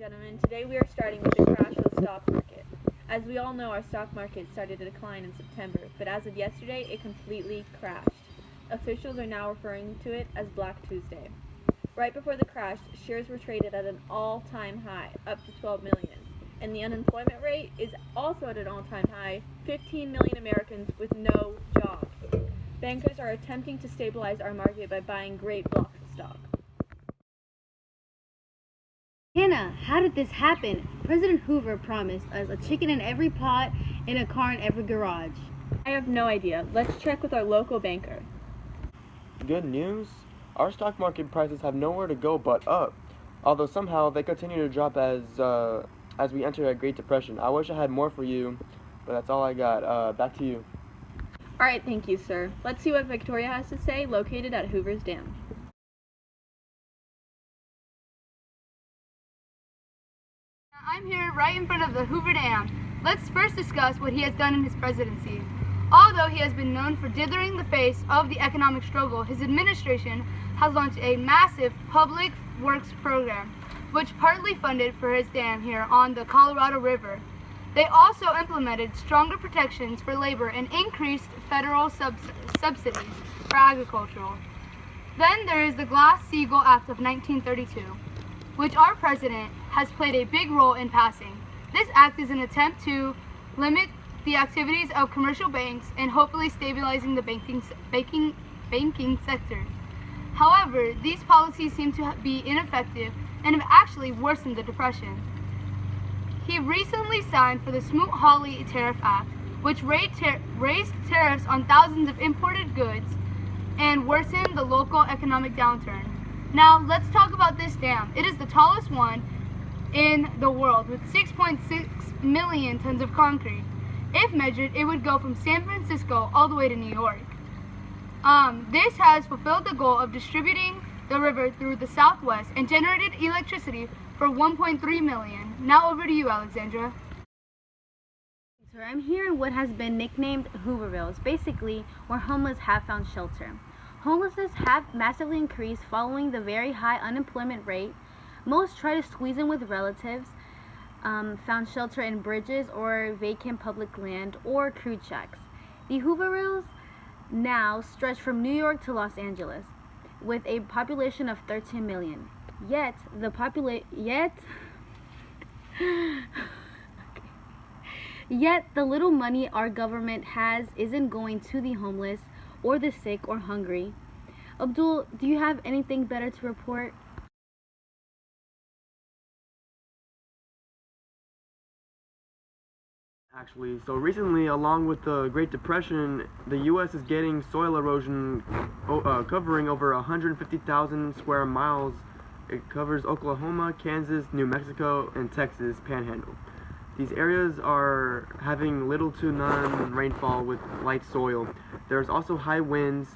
gentlemen, today we are starting with the crash of the stock market. As we all know, our stock market started to decline in September, but as of yesterday, it completely crashed. Officials are now referring to it as Black Tuesday. Right before the crash, shares were traded at an all-time high, up to 12 million, and the unemployment rate is also at an all-time high, 15 million Americans with no jobs. Bankers are attempting to stabilize our market by buying great blocks of stock. Hannah, how did this happen? President Hoover promised us a chicken in every pot and a car in every garage. I have no idea. Let's check with our local banker. Good news? Our stock market prices have nowhere to go but up, although somehow they continue to drop as we enter a Great Depression. I wish I had more for you, but that's all I got. Back to you. All right, thank you, sir. Let's see what Victoria has to say, located at Hoover's Dam. I'm here right in front of the Hoover Dam. Let's first discuss what he has done in his presidency. Although he has been known for dithering the face of the economic struggle, his administration has launched a massive public works program, which partly funded for his dam here on the Colorado River. They also implemented stronger protections for labor and increased federal subsidies for agricultural. Then there is the Glass-Steagall Act of 1932, which our president has played a big role in passing. This act is an attempt to limit the activities of commercial banks and hopefully stabilizing the banking sector. However, these policies seem to be ineffective and have actually worsened the depression. He recently signed for the Smoot-Hawley Tariff Act, which raised tariffs on thousands of imported goods and worsened the local economic downturn. Now, let's talk about this dam. It is the tallest one in the world with 6.6 million tons of concrete. If measured, it would go from San Francisco all the way to New York. This has fulfilled the goal of distributing the river through the Southwest and generated electricity for 1.3 million. Now over to you, Alexandra. Sir, I'm here in what has been nicknamed Hooverville. It's basically where homeless have found shelter. Homelessness have massively increased following the very high unemployment rate. Most try to squeeze in with relatives, found shelter in bridges or vacant public land or crude shacks. The Hoovervilles now stretch from New York to Los Angeles, with a population of 13 million. Yet the little money our government has isn't going to the homeless or the sick or hungry. Abdul, do you have anything better to report? Actually, so recently, along with the Great Depression, the U.S. is getting soil erosion covering over 150,000 square miles. It covers Oklahoma, Kansas, New Mexico, and Texas Panhandle. These areas are having little to none rainfall with light soil. There's also high winds.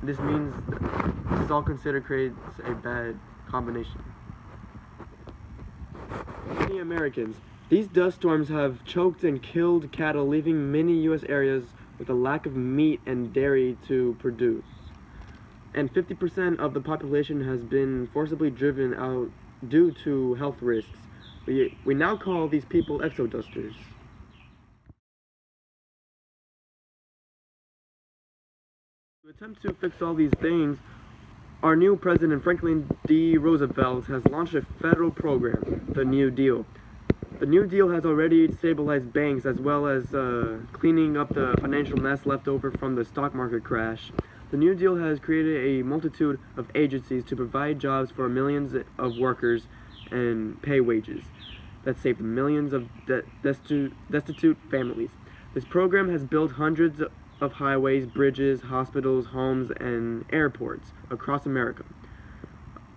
This means this is all considered creates a bad combination. Many Americans. These dust storms have choked and killed cattle, leaving many U.S. areas with a lack of meat and dairy to produce. And 50% of the population has been forcibly driven out due to health risks. We now call these people exodusters. To attempt to fix all these things, our new president, Franklin D. Roosevelt, has launched a federal program, the New Deal. The New Deal has already stabilized banks as well as cleaning up the financial mess left over from the stock market crash. The New Deal has created a multitude of agencies to provide jobs for millions of workers and pay wages that save millions of destitute families. This program has built hundreds of highways, bridges, hospitals, homes, and airports across America.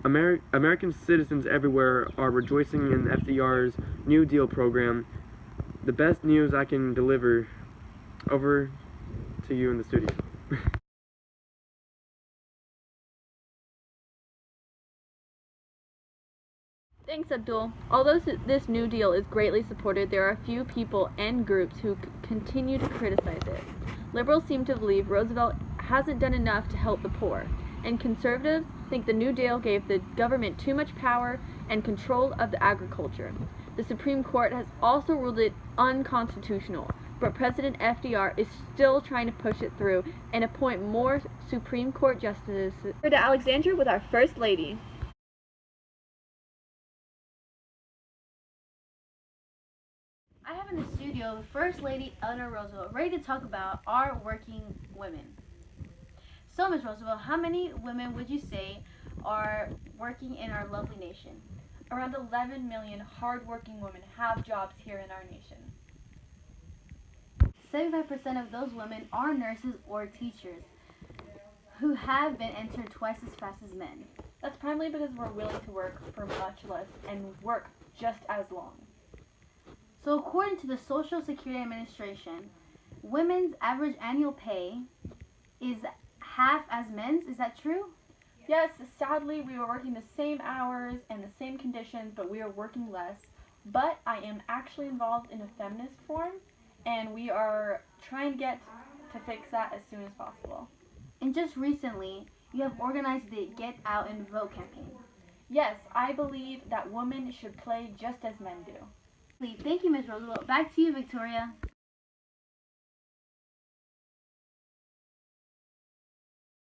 American citizens everywhere are rejoicing in FDR's New Deal program. The best news I can deliver. Over to you in the studio. Thanks, Abdul. Although this New Deal is greatly supported, there are a few people and groups who continue to criticize it. Liberals seem to believe Roosevelt hasn't done enough to help the poor, and conservatives think the New Deal gave the government too much power and control of the agriculture. The Supreme Court has also ruled it unconstitutional, but President FDR is still trying to push it through and appoint more Supreme Court justices. We're to Alexandria with our First Lady. I have in the studio First Lady Eleanor Roosevelt, ready to talk about our working women. So, Ms. Roosevelt, how many women would you say are working in our lovely nation? Around 11 million hardworking women have jobs here in our nation. 75% of those women are nurses or teachers who have been entered twice as fast as men. That's primarily because we're willing to work for much less and work just as long. So according to the Social Security Administration, women's average annual pay is half as men's. Is that true? Yes, sadly we are working the same hours and the same conditions, but we are working less. But I am actually involved in a feminist forum, and we are trying to get to fix that as soon as possible. And just recently, you have organized the Get Out and Vote campaign. Yes, I believe that women should play just as men do. Thank you, Ms. Roosevelt. Back to you, Victoria.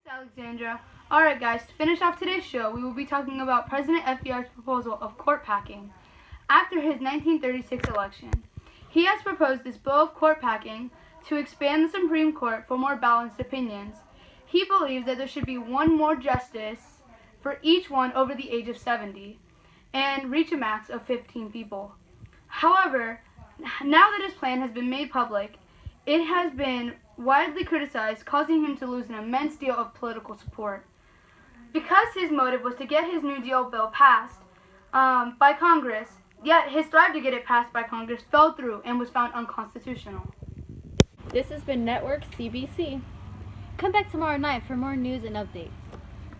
Alexandra. Alright guys, to finish off today's show, we will be talking about President FDR's proposal of court packing. After his 1936 election, he has proposed this bill of court packing to expand the Supreme Court for more balanced opinions. He believes that there should be one more justice for each one over the age of 70 and reach a max of 15 people. However, now that his plan has been made public, it has been widely criticized, causing him to lose an immense deal of political support. Because his motive was to get his New Deal bill passed by Congress, yet his drive to get it passed by Congress fell through and was found unconstitutional. This has been Network CBC. Come back tomorrow night for more news and updates.